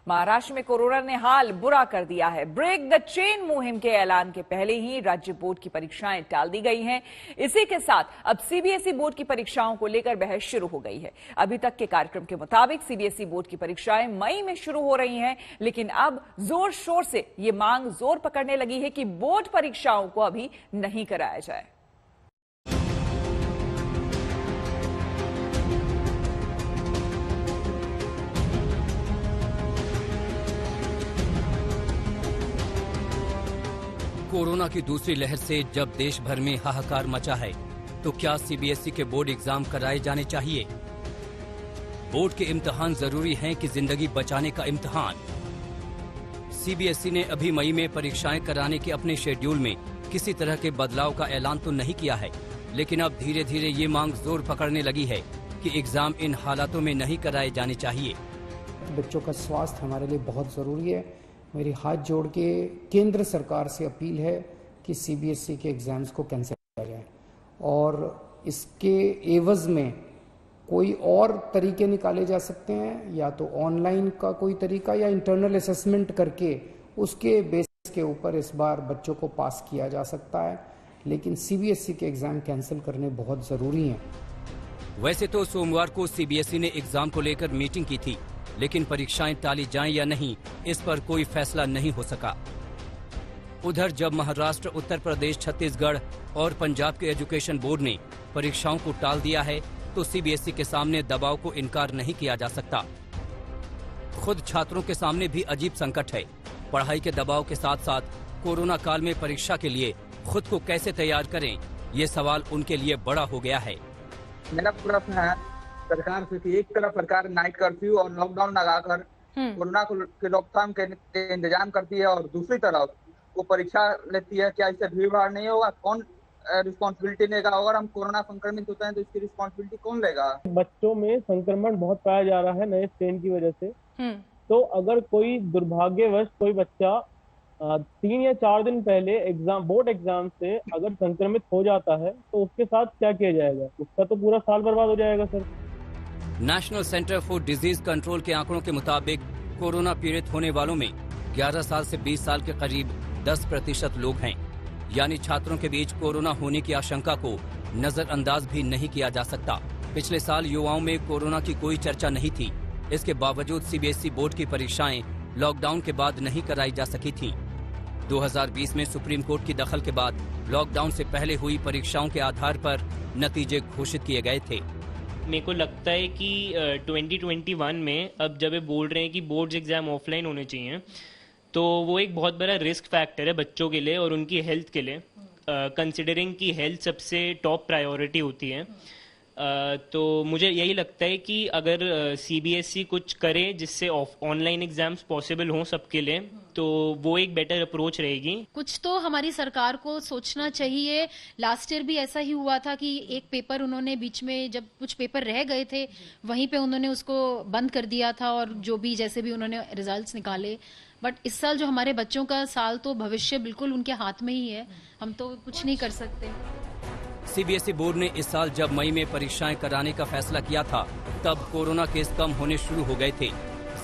महाराष्ट्र में कोरोना ने हाल बुरा कर दिया है। ब्रेक द चेन मुहिम के ऐलान के पहले ही राज्य बोर्ड की परीक्षाएं टाल दी गई हैं। इसी के साथ अब सीबीएसई बोर्ड की परीक्षाओं को लेकर बहस शुरू हो गई है। अभी तक के कार्यक्रम के मुताबिक सीबीएसई बोर्ड की परीक्षाएं मई में शुरू हो रही हैं, लेकिन अब जोर शोर से ये मांग जोर पकड़ने लगी है कि बोर्ड परीक्षाओं को अभी नहीं कराया जाए। कोरोना की दूसरी लहर से जब देश भर में हाहाकार मचा है, तो क्या सीबीएसई के बोर्ड एग्जाम कराए जाने चाहिए? बोर्ड के इम्तिहान जरूरी हैं कि जिंदगी बचाने का इम्तिहान? सीबीएसई ने अभी मई में परीक्षाएं कराने के अपने शेड्यूल में किसी तरह के बदलाव का ऐलान तो नहीं किया है, लेकिन अब धीरे धीरे ये मांग जोर पकड़ने लगी है कि एग्जाम इन हालातों में नहीं कराए जाने चाहिए। बच्चों का स्वास्थ्य हमारे लिए बहुत जरूरी है। मेरी हाथ जोड़ के केंद्र सरकार से अपील है कि सीबीएसई के एग्जाम्स को कैंसिल किया जाए और इसके एवज में कोई और तरीके निकाले जा सकते हैं, या तो ऑनलाइन का कोई तरीका या इंटरनल असेसमेंट करके उसके बेसिस के ऊपर इस बार बच्चों को पास किया जा सकता है, लेकिन सीबीएसई के एग्जाम कैंसिल करने बहुत जरूरी हैं। वैसे तो सोमवार को सीबीएसई ने एग्जाम को लेकर मीटिंग की थी, लेकिन परीक्षाएं टाली जाएं या नहीं, इस पर कोई फैसला नहीं हो सका। उधर जब महाराष्ट्र, उत्तर प्रदेश, छत्तीसगढ़ और पंजाब के एजुकेशन बोर्ड ने परीक्षाओं को टाल दिया है, तो सीबीएसई के सामने दबाव को इनकार नहीं किया जा सकता। खुद छात्रों के सामने भी अजीब संकट है। पढ़ाई के दबाव के साथ साथ कोरोना काल में परीक्षा के लिए खुद को कैसे तैयार करें, ये सवाल उनके लिए बड़ा हो गया है। मेरा प्रश्न है सरकार से कि एक तरफ सरकार नाइट कर्फ्यू और लॉकडाउन लगाकर कोरोना के रोकथाम के इंतजाम करती है और दूसरी तरफ वो परीक्षा लेती है। क्या इससे भीड़ भाड़ नहीं होगा? कौन रिस्पॉन्सिबिलिटी लेगा? अगर हम कोरोना संक्रमित होते हैं तो इसकी रिस्पॉन्सिबिलिटी कौन लेगा? बच्चों में संक्रमण बहुत पाया जा रहा है नए स्ट्रेन की वजह से। तो अगर कोई दुर्भाग्यवश कोई बच्चा 3 या 4 दिन पहले बोर्ड एग्जाम से अगर संक्रमित हो जाता है तो उसके साथ क्या किया जाएगा? उसका तो पूरा साल बर्बाद हो जाएगा sir. National centre for disease control के आंकड़ों के मुताबिक कोरोना पीड़ित होने वालों में 11 साल से 20 साल के करीब 10% लोग हैं। यानी छात्रों के बीच कोरोना होने की आशंका को नजरअंदाज भी नहीं किया जा सकता। पिछले साल युवाओं में कोरोना की कोई चर्चा नहीं थी। इसके बावजूद सीबीएसई बोर्ड की परीक्षाएं लॉकडाउन के बाद नहीं कराई जा सकी थी। 2020 में सुप्रीम कोर्ट की दखल के बाद लॉकडाउन से पहले हुई परीक्षाओं के आधार पर नतीजे घोषित किए गए थे। मेरे को लगता है कि 2021 में अब जब ये बोल रहे हैं कि बोर्ड्स एग्जाम ऑफलाइन होने चाहिए, तो वो एक बहुत बड़ा रिस्क फैक्टर है बच्चों के लिए और उनकी हेल्थ के लिए, कंसिडरिंग कि हेल्थ सबसे टॉप प्रायोरिटी होती है। तो मुझे यही लगता है कि अगर सीबीएसई कुछ करे जिससे ऑनलाइन एग्जाम्स पॉसिबल हों सबके लिए, तो वो एक बेटर अप्रोच रहेगी। कुछ तो हमारी सरकार को सोचना चाहिए। लास्ट ईयर भी ऐसा ही हुआ था कि एक पेपर उन्होंने बीच में, जब कुछ पेपर रह गए थे, वहीं पे उन्होंने उसको बंद कर दिया था और जो भी जैसे भी उन्होंने रिजल्ट्स निकाले। बट इस साल जो हमारे बच्चों का साल, तो भविष्य बिल्कुल उनके हाथ में ही है, हम तो कुछ नहीं कर सकते। सीबीएसई बोर्ड ने इस साल जब मई में परीक्षाएं कराने का फैसला किया था, तब कोरोना केस कम होने शुरू हो गए थे।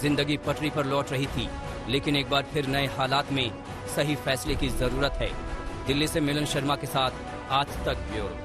जिंदगी पटरी पर लौट रही थी, लेकिन एक बार फिर नए हालात में सही फैसले की जरूरत है। दिल्ली से मिलन शर्मा के साथ आज तक ब्यूरो।